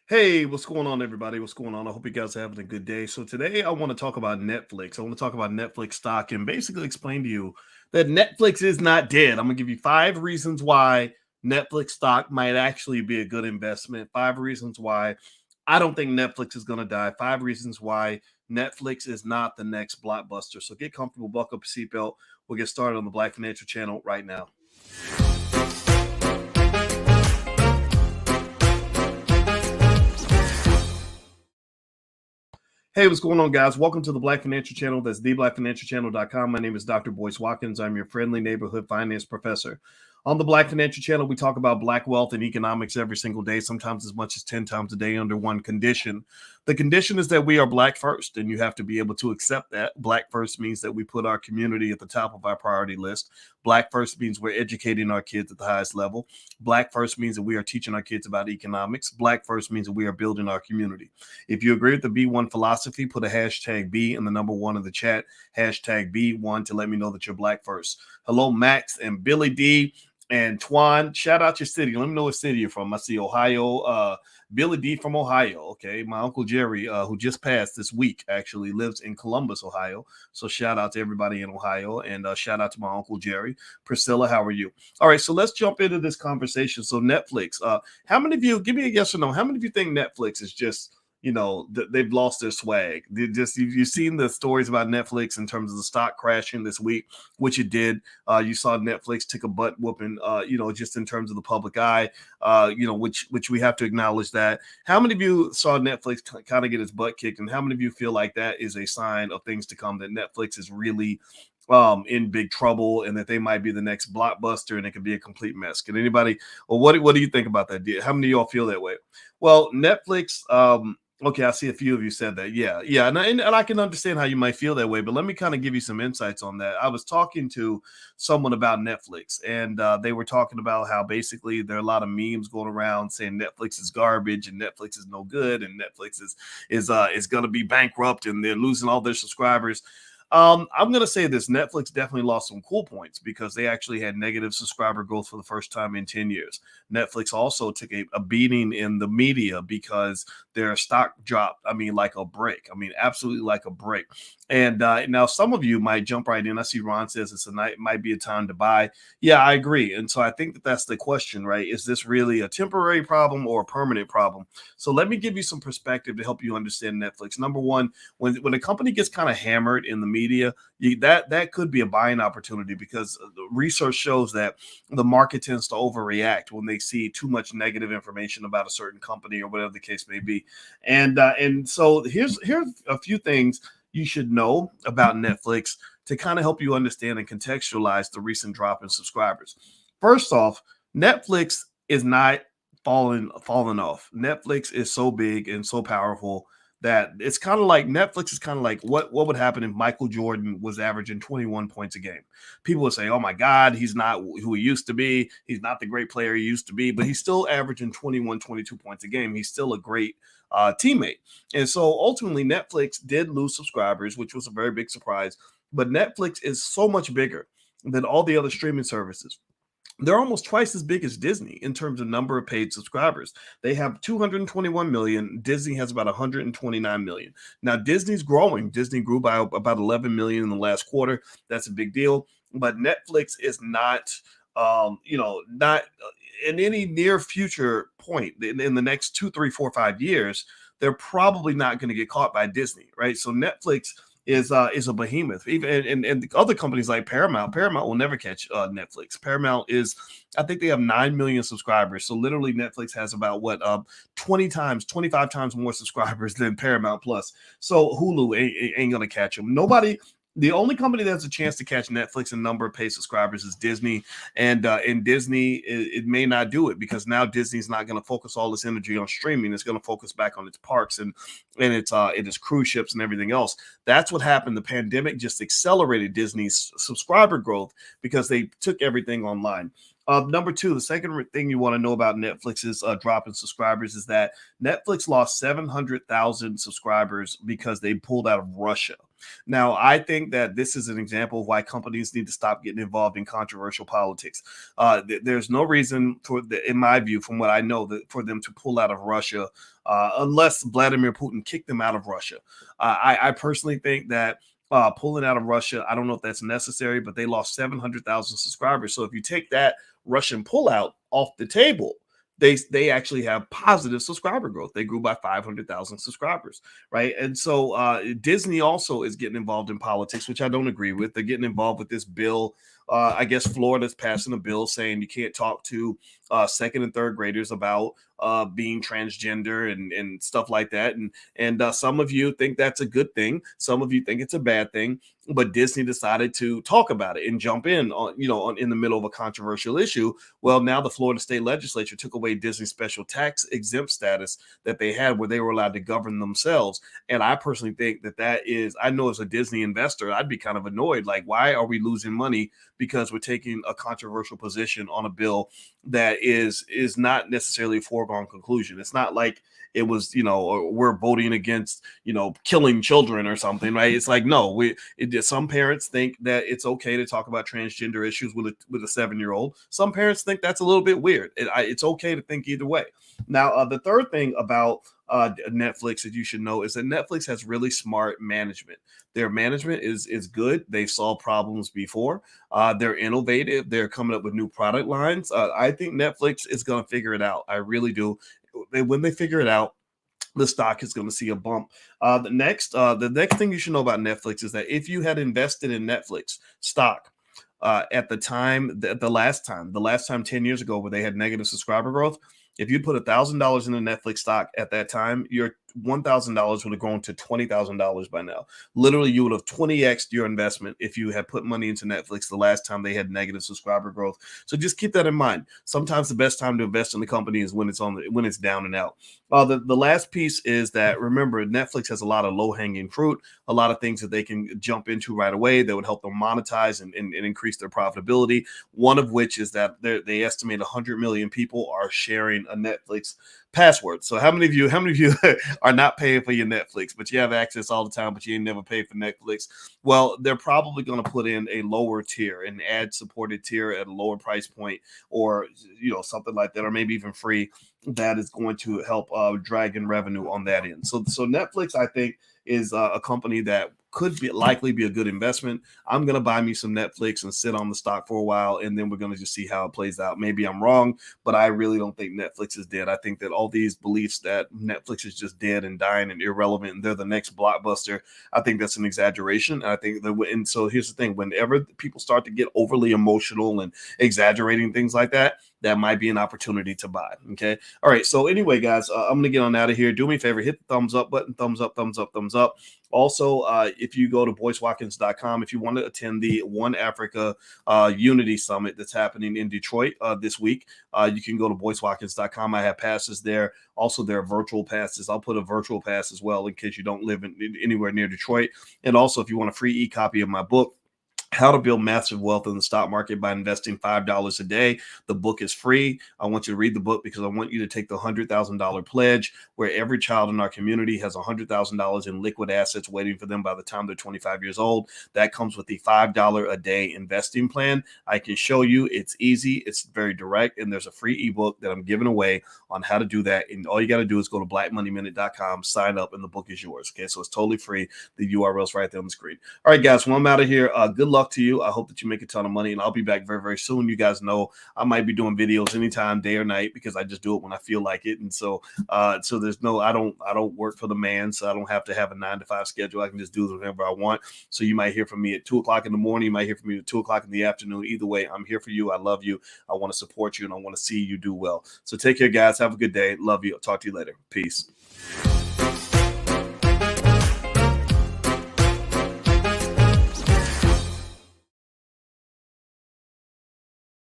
Hey, what's going on, everybody? What's going on? I hope you guys are having a good day. So, today I want to talk about Netflix. I want to talk about Netflix stock and basically explain to you that Netflix is not dead. I'm going to give you 5 reasons why Netflix stock might actually be a good investment, 5 reasons why I don't think Netflix is going to die, 5 reasons why Netflix is not the next Blockbuster. So, get comfortable, buckle up your seatbelt. We'll get started on the Black Financial Channel right now. Hey, what's going on, guys? Welcome to the Black Financial Channel. That's theblackfinancialchannel.com. My name is Dr. Boyce Watkins. I'm your friendly neighborhood finance professor. On the Black Financial Channel, we talk about Black wealth and economics every single day, sometimes as much as 10 times a day under one condition. The condition is that we are Black first, and you have to be able to accept that. Black first means that we put our community at the top of our priority list. Black first means we're educating our kids at the highest level. Black first means that we are teaching our kids about economics. Black first means that we are building our community. If you agree with the B1 philosophy, put a hashtag B and the number one in the chat, hashtag B1 to let me know that you're Black first. Hello, Max and Billy D and Twan. Shout out your city. Let me know what city you're from. I see Ohio. Billy D from Ohio. Okay. My Uncle Jerry, who just passed this week, actually lives in Columbus, Ohio. So shout out to everybody in Ohio and shout out to my Uncle Jerry. Priscilla, how are you? All right. So let's jump into this conversation. So Netflix, how many of you, give me a yes or no, how many of you think Netflix is just, they've lost their swag? You've seen the stories about Netflix in terms of the stock crashing this week, which it did. You saw Netflix take a butt whooping, just in terms of the public eye, which we have to acknowledge that. How many of you saw Netflix kind of get its butt kicked, and how many of you feel like that is a sign of things to come, that Netflix is really in big trouble and that they might be the next Blockbuster and it could be a complete mess? Can anybody, or what do you think about that? How many of y'all feel that way? Well, Netflix, okay, I see a few of you said that. Yeah. And I can understand how you might feel that way, but let me kind of give you some insights on that. I was talking to someone about Netflix, and they were talking about how basically there are a lot of memes going around saying Netflix is garbage and Netflix is no good and Netflix is going to be bankrupt and they're losing all their subscribers. I'm going to say this. Netflix definitely lost some cool points because they actually had negative subscriber growth for the first time in 10 years. Netflix also took a beating in the media because their stock dropped. I mean, like a brick. I mean, absolutely like a brick. And now some of you might jump right in. I see Ron says might be a time to buy. Yeah, I agree. And so I think that's the question, right? Is this really a temporary problem or a permanent problem? So let me give you some perspective to help you understand Netflix. Number one, when a company gets kind of hammered in the media, that could be a buying opportunity because research shows that the market tends to overreact when they see too much negative information about a certain company or whatever the case may be. And so here's a few things you should know about Netflix to kind of help you understand and contextualize the recent drop in subscribers. First off, Netflix is not falling off. Netflix is so big and so powerful that it's kind of like Netflix is kind of like what would happen if Michael Jordan was averaging 21 points a game. People would say, oh my God, he's not who he used to be. He's not the great player he used to be, but he's still averaging 21, 22 points a game. He's still a great teammate. And so ultimately Netflix did lose subscribers, which was a very big surprise, but Netflix is so much bigger than all the other streaming services. They're almost twice as big as Disney in terms of number of paid subscribers. They have 221 million. Disney has about 129 million. Now, Disney's growing. Disney grew by about 11 million in the last quarter. That's a big deal. But Netflix is not, not in any near future point in the next 2, 3, 4, 5 years. They're probably not going to get caught by Disney, right? So Netflix is a behemoth. Even and other companies like Paramount will never catch Netflix. Paramount is, I think they have 9 million subscribers. So literally Netflix has about 20 times, 25 times more subscribers than Paramount Plus. So Hulu ain't gonna catch them. Nobody. The only company that has a chance to catch Netflix in number of paid subscribers is Disney, and Disney it may not do it because now Disney's not going to focus all its energy on streaming. It's going to focus back on its parks and its cruise ships and everything else. That's what happened. The pandemic just accelerated Disney's subscriber growth because they took everything online. Number two, the second thing you want to know about Netflix's drop in subscribers is that Netflix lost 700,000 subscribers because they pulled out of Russia. Now, I think that this is an example of why companies need to stop getting involved in controversial politics. There's no reason in my view, from what I know, that for them to pull out of Russia unless Vladimir Putin kicked them out of Russia. I personally think that pulling out of Russia, I don't know if that's necessary, but they lost 700,000 subscribers. So if you take that Russian pullout off the table, they actually have positive subscriber growth. They grew by 500,000 subscribers, right? And so Disney also is getting involved in politics, which I don't agree with. They're getting involved with this bill. I guess Florida's passing a bill saying you can't talk to second and third graders about being transgender and stuff like that. And some of you think that's a good thing. Some of you think it's a bad thing. But Disney decided to talk about it and jump in in the middle of a controversial issue. Well, now the Florida state legislature took away Disney's special tax exempt status that they had, where they were allowed to govern themselves. And I personally think that is, I know as a Disney investor, I'd be kind of annoyed. Like, why are we losing money because we're taking a controversial position on a bill that is not necessarily a foregone conclusion? It's not like it was, we're voting against, killing children or something, right? It's like, no, some parents think that it's okay to talk about transgender issues with a 7-year-old. Some parents think that's a little bit weird. It's okay to think either way. Now, the third thing about Netflix that you should know is that Netflix has really smart management. Their management is good. They've solved problems before. They're innovative. They're coming up with new product lines. I think Netflix is going to figure it out. I really do. When they figure it out, the stock is going to see a bump. The next thing you should know about Netflix is that if you had invested in Netflix stock at the last time 10 years ago, where they had negative subscriber growth, if you put $1,000 in the Netflix stock at that time, your $1,000 would have grown to $20,000 by now. Literally, you would have 20x'd your investment if you had put money into Netflix the last time they had negative subscriber growth. So just keep that in mind. Sometimes the best time to invest in the company is when it's down and out. The last piece is that, remember, Netflix has a lot of low-hanging fruit, a lot of things that they can jump into right away that would help them monetize and increase their profitability. One of which is that they estimate 100 million people are sharing a Netflix password. So how many of you are not paying for your Netflix, but you have access all the time, but you ain't never paid for Netflix? Well, they're probably going to put in a lower tier, an ad-supported tier at a lower price point, or something like that, or maybe even free. That is going to help drag in revenue on that end. So Netflix, I think, is a company that could likely be a good investment. I'm going to buy me some Netflix and sit on the stock for a while, and then we're going to just see how it plays out. Maybe I'm wrong, but I really don't think Netflix is dead. I think that all these beliefs that Netflix is just dead and dying and irrelevant and they're the next Blockbuster, I think that's an exaggeration. And I think and so here's the thing: whenever people start to get overly emotional and exaggerating things like that, that might be an opportunity to buy. Okay. All right. So anyway, guys, I'm going to get on out of here. Do me a favor, hit the thumbs up button, thumbs up, thumbs up, thumbs up. Also, if you go to boycewatkins.com, if you want to attend the One Africa Unity Summit that's happening in Detroit this week, you can go to boycewatkins.com. I have passes there. Also, there are virtual passes. I'll put a virtual pass as well in case you don't live anywhere near Detroit. And also, if you want a free e-copy of my book, How to Build Massive Wealth in the Stock Market by Investing $5 a Day. The book is free. I want you to read the book because I want you to take the $100,000 pledge, where every child in our community has $100,000 in liquid assets waiting for them by the time they're 25 years old. That comes with the $5 a day investing plan. I can show you. It's easy. It's very direct. And there's a free ebook that I'm giving away on how to do that. And all you got to do is go to blackmoneyminute.com, sign up, and the book is yours. Okay. So it's totally free. The URL is right there on the screen. All right, guys. Well, I'm out of here. Good luck to you. I hope that you make a ton of money, and I'll be back very, very soon. You guys know I might be doing videos anytime, day or night, because I just do it when I feel like it. And so there's no, I don't work for the man, so I don't have to have a 9-to-5 schedule. I can just do whatever I want. So you might hear from me at 2:00 in the morning. You might hear from me at 2:00 in the afternoon. Either way, I'm here for you. I love you. I want to support you, and I want to see you do well. So take care, guys. Have a good day. Love you. I'll talk to you later. Peace.